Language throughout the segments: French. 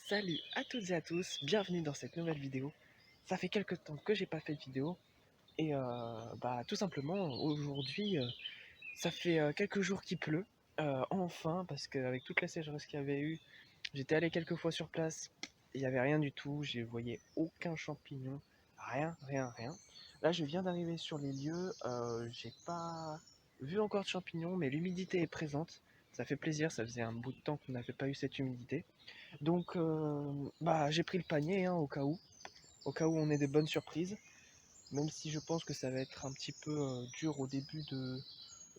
Salut à toutes et à tous, bienvenue dans cette nouvelle vidéo. Ça fait quelques temps que j'ai pas fait de vidéo et tout simplement aujourd'hui ça fait quelques jours qu'il pleut, enfin, parce qu'avec toute la sécheresse qu'il y avait eu, j'étais allé quelques fois sur place, il n'y avait rien du tout, je voyais aucun champignon, rien. Là je viens d'arriver sur les lieux, j'ai pas vu encore de champignons mais l'humidité est présente, ça fait plaisir, ça faisait un bout de temps qu'on n'avait pas eu cette humidité. Donc j'ai pris le panier hein, au cas où on ait des bonnes surprises, même si je pense que ça va être un petit peu dur au début de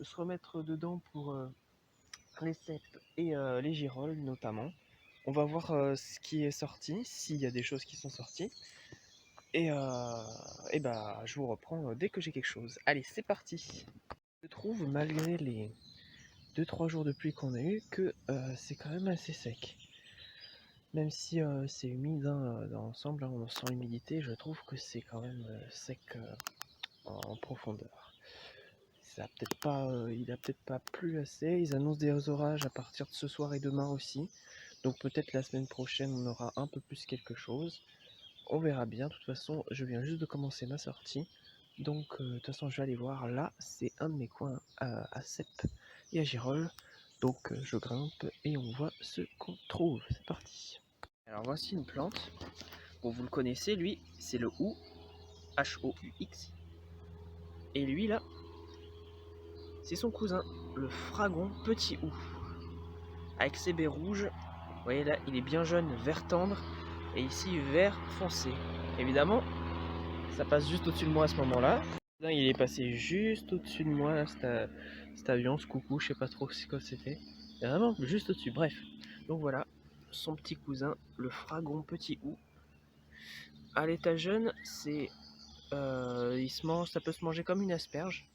se remettre dedans pour les cèpes et les girolles notamment. On va voir ce qui est sorti, s'il y a des choses qui sont sorties. Et, je vous reprends dès que j'ai quelque chose. Allez, c'est parti. Je trouve, malgré les 2-3 jours de pluie qu'on a eu, que c'est quand même assez sec. Même si c'est humide hein, dans l'ensemble, hein, on sent l'humidité, je trouve que c'est quand même sec en profondeur. Il a peut-être pas plu assez, ils annoncent des orages à partir de ce soir et demain aussi. Donc peut-être la semaine prochaine on aura un peu plus quelque chose. On verra bien, de toute façon je viens juste de commencer ma sortie. Donc de toute façon je vais aller voir, là c'est un de mes coins à cèpes et à girolles. Donc je grimpe et on voit ce qu'on trouve, c'est parti. Alors voici une plante, bon vous le connaissez lui, c'est le hou, H-O-U-X. Et lui là, c'est son cousin, le fragon petit hou. Avec ses baies rouges, vous voyez là, il est bien jaune, vert tendre, et ici vert foncé. Évidemment, ça passe juste au-dessus de moi à ce moment-là. Il est passé juste au-dessus de moi, là, cet avion, ce coucou, je sais pas trop ce que c'était. Vraiment, juste au-dessus, bref. Donc voilà, son petit cousin, le fragon petit hou. À l'état jeune, ça peut se manger comme une asperge.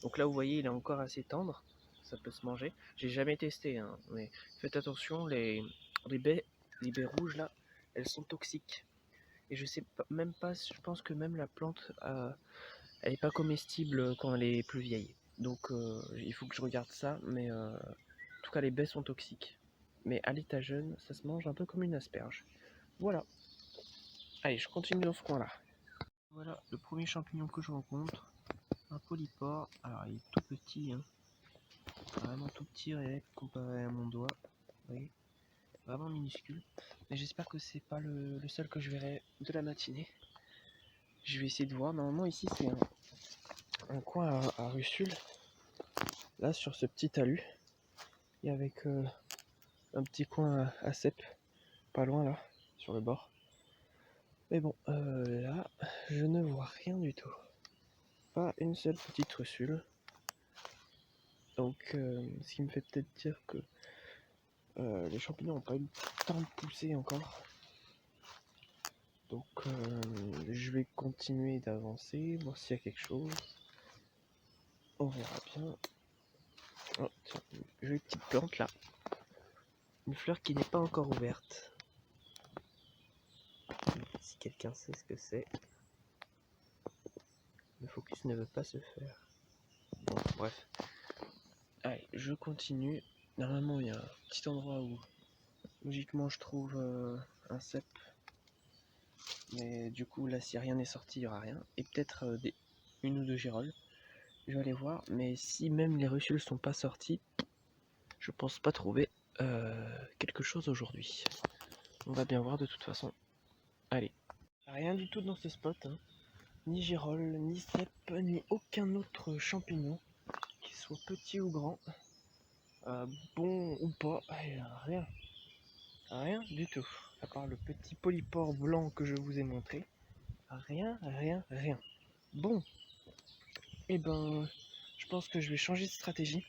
Donc là, vous voyez, il est encore assez tendre. Ça peut se manger. J'ai jamais testé, hein, mais faites attention, les baies, les baies rouges là, elles sont toxiques. Et je sais même pas, je pense que même la plante, elle est pas comestible quand elle est plus vieille. Donc il faut que je regarde ça, mais en tout cas les baies sont toxiques. Mais à l'état jeune, ça se mange un peu comme une asperge. Voilà. Allez, je continue dans ce coin-là. Voilà le premier champignon que je rencontre, un polypore. Alors il est tout petit, hein. Vraiment tout petit réel comparé à mon doigt. Vous voyez, vraiment minuscule. Mais j'espère que c'est pas le seul que je verrai de la matinée. Je vais essayer de voir. Normalement ici c'est un coin à russule. Là sur ce petit talus. Et avec un petit coin à cèpes. Pas loin là, sur le bord. Mais bon, là, je ne vois rien du tout. Pas une seule petite russule. Donc ce qui me fait peut-être dire que les champignons n'ont pas eu le temps de pousser encore. Donc je vais continuer d'avancer, voir s'il y a quelque chose. On verra bien. Oh, tiens, une jolie petite plante là. Une fleur qui n'est pas encore ouverte. Si quelqu'un sait ce que c'est. Le focus ne veut pas se faire. Bon, bref. Allez, je continue. Normalement, il y a un petit endroit où logiquement je trouve un cep. Mais du coup, là, si rien n'est sorti, il n'y aura rien. Et peut-être une ou deux girolles. Je vais aller voir. Mais si même les russules sont pas sorties, je pense pas trouver quelque chose aujourd'hui. On va bien voir de toute façon. Allez. Rien du tout dans ce spot. Hein. Ni girolles, ni cèpe, ni aucun autre champignon. Qu'il soit petit ou grand. Bon ou pas. Rien. Rien du tout. À part le petit polypore blanc que je vous ai montré. Rien. Bon. Et je pense que je vais changer de stratégie.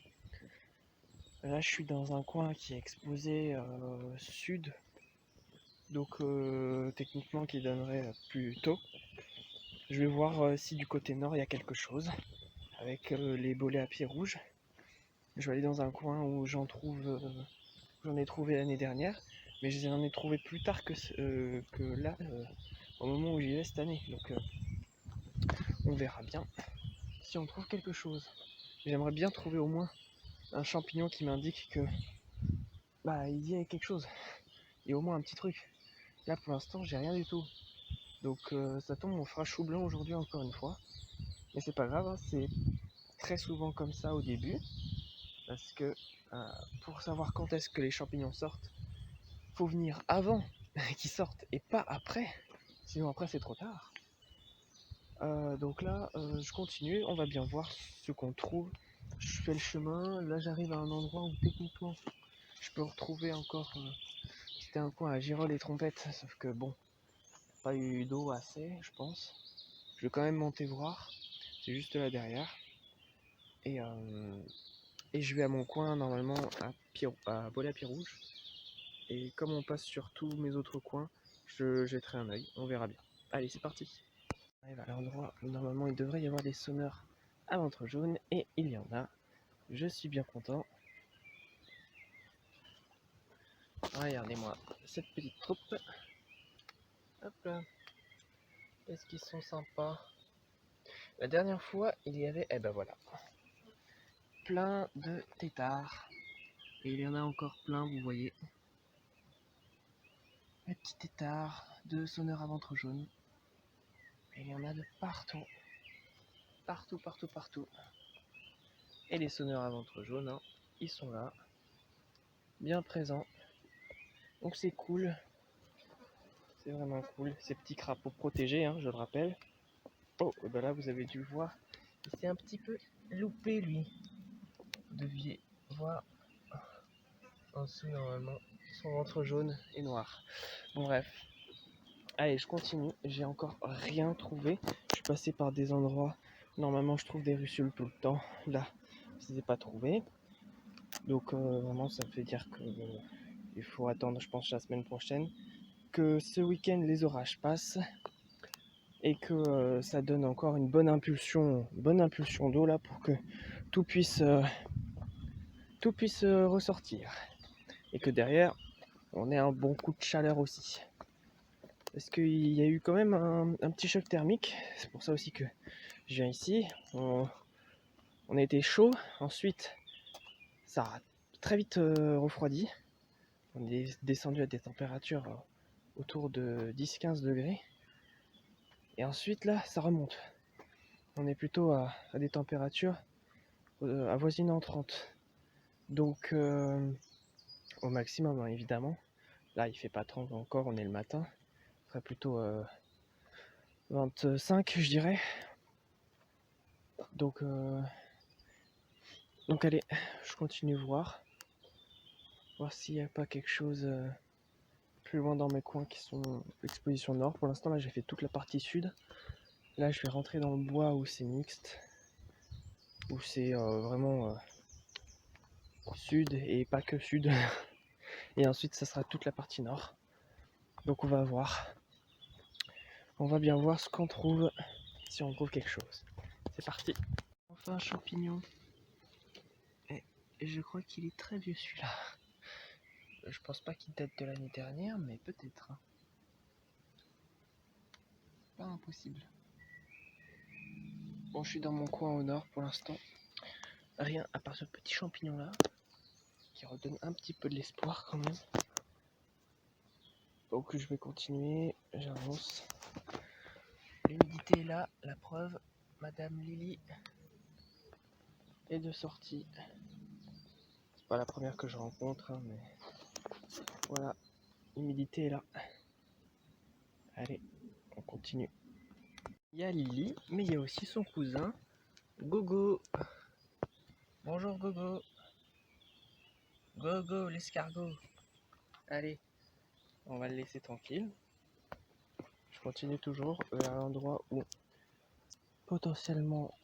Là, je suis dans un coin qui est exposé sud. Donc, techniquement, qui donnerait plus tôt. Je vais voir si du côté nord, il y a quelque chose. Avec les bolets à pieds rouges. Je vais aller dans un coin où j'en ai trouvé l'année dernière. Mais j'en ai trouvé plus tard que là, au moment où j'y vais cette année. Donc, on verra bien si on trouve quelque chose. J'aimerais bien trouver au moins un champignon qui m'indique que il y a quelque chose. Il y a au moins un petit truc. Là pour l'instant j'ai rien du tout. Donc ça tombe, on fera chou blanc aujourd'hui encore une fois. Mais c'est pas grave, hein, c'est très souvent comme ça au début. Parce que pour savoir quand est-ce que les champignons sortent, faut venir avant qu'ils sortent et pas après. Sinon après c'est trop tard. Donc là je continue, on va bien voir ce qu'on trouve. Je fais le chemin, là j'arrive à un endroit où techniquement je peux retrouver encore, c'était un coin à girolles et trompettes, sauf que bon, pas eu d'eau assez je pense. Je vais quand même monter voir, c'est juste là derrière. Et, je vais à mon coin normalement à Bolet-à-Pied-Rouge. Et comme on passe sur tous mes autres coins, je jetterai un œil, on verra bien. Allez c'est parti. On arrive à l'endroit où normalement il devrait y avoir des sonneurs à ventre jaune et il y en a. Je suis bien content. Regardez-moi cette petite troupe. Hop là. Est-ce qu'ils sont sympas? La dernière fois, il y avait, eh ben voilà, plein de têtards. Et il y en a encore plein, vous voyez. Les petits têtards de sonneurs à ventre jaune. Et il y en a de partout. Partout, partout, partout. Et les sonneurs à ventre jaune, hein, ils sont là. Bien présents. Donc c'est cool. C'est vraiment cool. Ces petits crapauds protégés, hein, je le rappelle. Oh, et ben là vous avez dû le voir. Il s'est un petit peu loupé lui. Vous deviez voir en dessous normalement son ventre jaune et noir. Bon bref. Allez, je continue. J'ai encore rien trouvé. Je suis passé par des endroits. Normalement je trouve des russules tout le temps. Là, je ne les ai pas trouvés. Donc vraiment ça me fait dire que il faut attendre je pense la semaine prochaine. Que ce week-end les orages passent. Et que ça donne encore une bonne impulsion d'eau là pour que tout puisse ressortir et que derrière on ait un bon coup de chaleur aussi parce qu'il y a eu quand même un petit choc thermique. C'est pour ça aussi que je viens ici. On a été chaud, ensuite ça a très vite refroidi. On est descendu à des températures autour de 10-15 degrés et ensuite là ça remonte. On est plutôt à des températures avoisinant 30. Donc au maximum hein, évidemment. Là il fait pas 30 encore, on est le matin. Ce serait plutôt 25 je dirais. Donc allez, je continue voir s'il n'y a pas quelque chose plus loin dans mes coins qui sont exposition nord. Pour l'instant là j'ai fait toute la partie sud. Là je vais rentrer dans le bois où c'est mixte, où c'est vraiment sud et pas que sud. Et ensuite ça sera toute la partie nord. Donc on va voir. On va bien voir ce qu'on trouve, si on trouve quelque chose. C'est parti. Enfin un champignon. Et je crois qu'il est très vieux celui-là. Je pense pas qu'il date de l'année dernière, mais peut-être. Pas impossible. Bon, je suis dans mon coin au nord pour l'instant. Rien à part ce petit champignon là, qui redonne un petit peu de l'espoir quand même. Donc je vais continuer, j'avance. L'humidité est là, la preuve, Madame Lily est de sortie. C'est pas la première que je rencontre, hein, mais voilà, l'humidité est là. Allez, on continue. Il y a Lily, mais il y a aussi son cousin, Gogo. Bonjour Gogo. Gogo l'escargot. Allez, on va le laisser tranquille. Je continue toujours vers l'endroit où potentiellement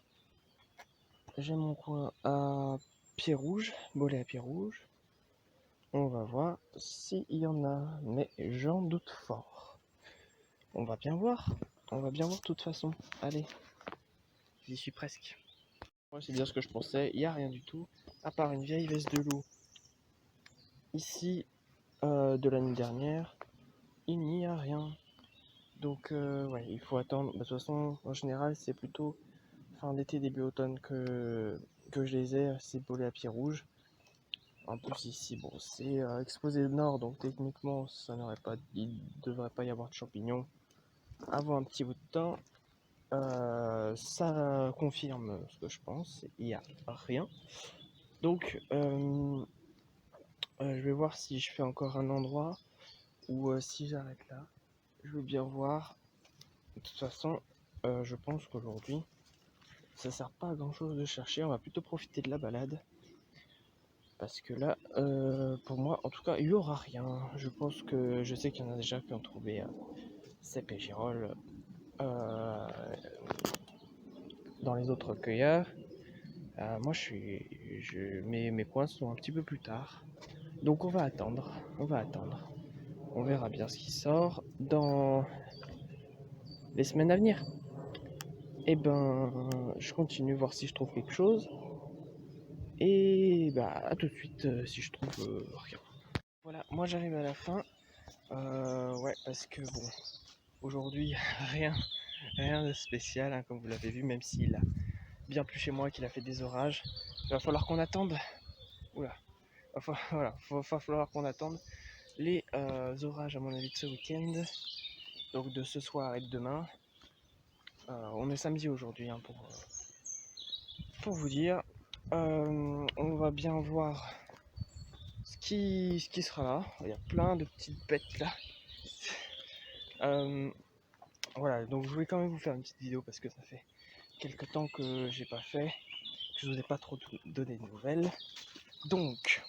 j'ai mon coin à Pied-Rouge, Bolet-à-Pied-Rouge. On va voir s'il y en a, mais j'en doute fort. On va bien voir de toute façon. Allez, j'y suis presque. Moi c'est bien ce que je pensais, il n'y a rien du tout, à part une vieille veste de loup. Ici, de l'année dernière, il n'y a rien. Donc ouais, il faut attendre. De toute façon, en général, c'est plutôt fin d'été, début automne que je les ai, ces Bolet-à-Pied-Rouge. En plus ici, bon, c'est exposé nord, donc techniquement, il devrait pas y avoir de champignons avant un petit bout de temps. Ça confirme ce que je pense, il n'y a rien. Donc, je vais voir si je fais encore un endroit ou si j'arrête là. Je veux bien voir. De toute façon, je pense qu'aujourd'hui, ça sert pas à grand chose de chercher. On va plutôt profiter de la balade. Parce que là, pour moi, en tout cas, il n'y aura rien. Je sais qu'il y en a déjà qui ont trouvé cèpes et girolles dans les autres cueilleurs. Moi, mes coins sont un petit peu plus tard. Donc on va attendre. On verra bien ce qui sort dans les semaines à venir. Et ben, je continue voir si je trouve quelque chose. Et bah, à tout de suite si je trouve rien. Voilà, moi j'arrive à la fin. Ouais, parce que bon, aujourd'hui, rien de spécial, hein, comme vous l'avez vu, même s'il a bien plu chez moi, qu'il a fait des orages. Il va falloir qu'on attende. Oula, voilà, va falloir qu'on attende les orages, à mon avis, de ce week-end. Donc de ce soir et de demain. On est samedi aujourd'hui, hein, pour vous dire. On va bien voir ce qui sera là. Il y a plein de petites bêtes là. Voilà, donc je voulais quand même vous faire une petite vidéo parce que ça fait quelques temps que j'ai pas fait, que je vous ai pas trop donné de nouvelles. Donc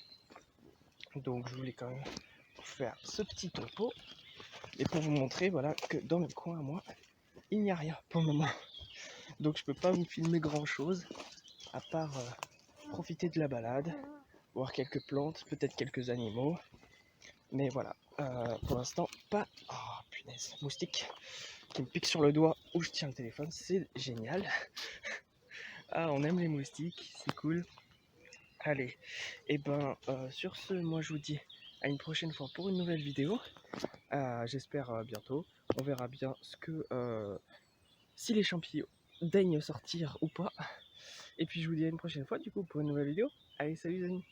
je voulais quand même vous faire ce petit topo et pour vous montrer, voilà, que dans le coin à moi, il n'y a rien pour le moment. Donc je peux pas vous filmer grand chose à part profiter de la balade, voir quelques plantes, peut-être quelques animaux. Mais voilà, pour l'instant, pas... Oh punaise, moustique qui me pique sur le doigt où je tiens le téléphone, c'est génial. Ah, on aime les moustiques, c'est cool. Allez, et ben sur ce, moi je vous dis à une prochaine fois pour une nouvelle vidéo. J'espère bientôt. On verra bien si les champignons daignent sortir ou pas. Et puis je vous dis à une prochaine fois du coup pour une nouvelle vidéo. Allez, salut les amis.